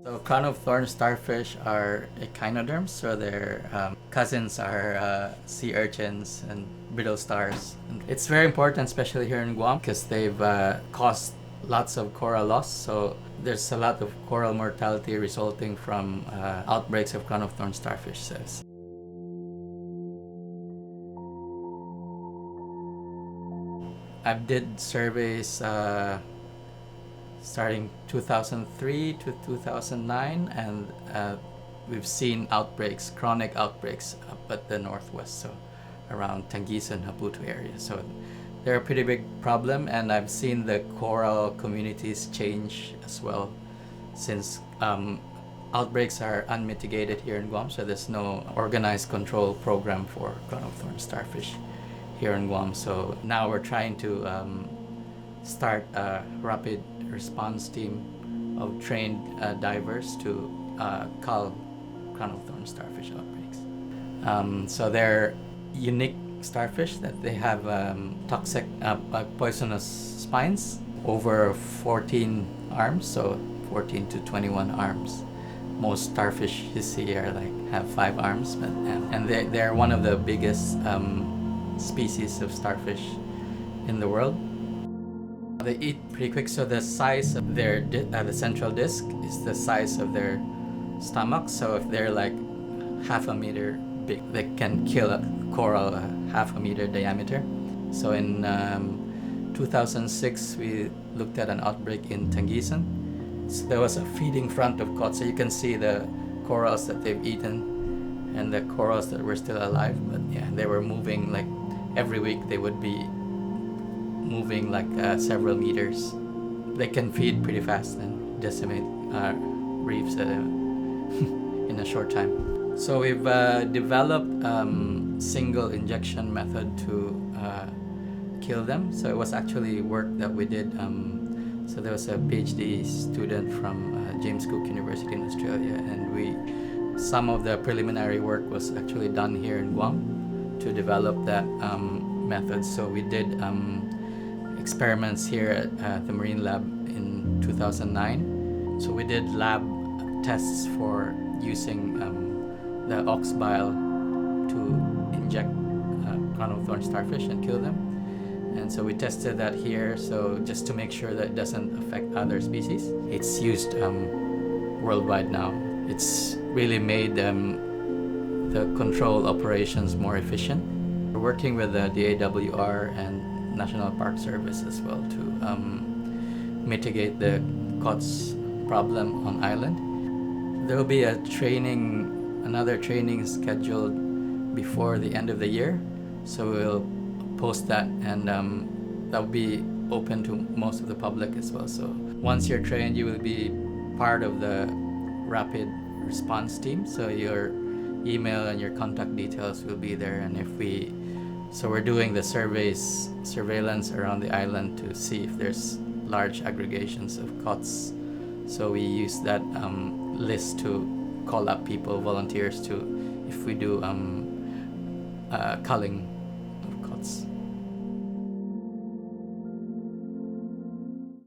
So Crown of Thorns Starfish are echinoderms, so their cousins are sea urchins and brittle stars. And it's very important, especially here in Guam, because they've caused lots of coral loss. So there's a lot of coral mortality resulting from outbreaks of Crown of Thorns Starfish. I did surveys starting 2003 to 2009, and we've seen outbreaks, chronic outbreaks up at the northwest, so around Tangisan, Haputu area. So they're a pretty big problem, and I've seen the coral communities change as well since outbreaks are unmitigated here in Guam, so there's no organized control program for Crown of Thorns Starfish here in Guam. So now we're trying to start a rapid response team of trained divers to cull Crown of Thorns Starfish outbreaks. So they're unique starfish that they have toxic, poisonous spines, over 14 arms, so 14 to 21 arms. Most starfish you see are have 5 arms, but and they're one of the biggest species of starfish in the world. They eat pretty quick, so the size of their the central disc is the size of their stomach. So if they're half a meter big, they can kill a coral half a meter diameter. So in 2006, we looked at an outbreak in Tangisan. So there was a feeding front of cod, so you can see the corals that they've eaten and the corals that were still alive. But yeah, they were moving every week. They would be moving several meters. They can feed pretty fast and decimate reefs in a short time. So we've developed single injection method to kill them. So it was actually work that we did. So there was a PhD student from James Cook University in Australia, and some of the preliminary work was actually done here in Guam to develop that method. So we did experiments here at the Marine Lab in 2009. So we did lab tests for using the ox bile to inject Crown of Thorns starfish and kill them. And so we tested that here, so just to make sure that it doesn't affect other species. It's used worldwide now. It's really made the control operations more efficient. We're working with the DAWR and National Park Service as well to mitigate the COTS problem on island. There will be another training scheduled before the end of the year, so we'll post that, and that will be open to most of the public as well. So once you're trained, you will be part of the rapid response team, so your email and your contact details will be there. And so we're doing the surveillance around the island to see if there's large aggregations of COTS. So we use that list to call up people, volunteers, if we do culling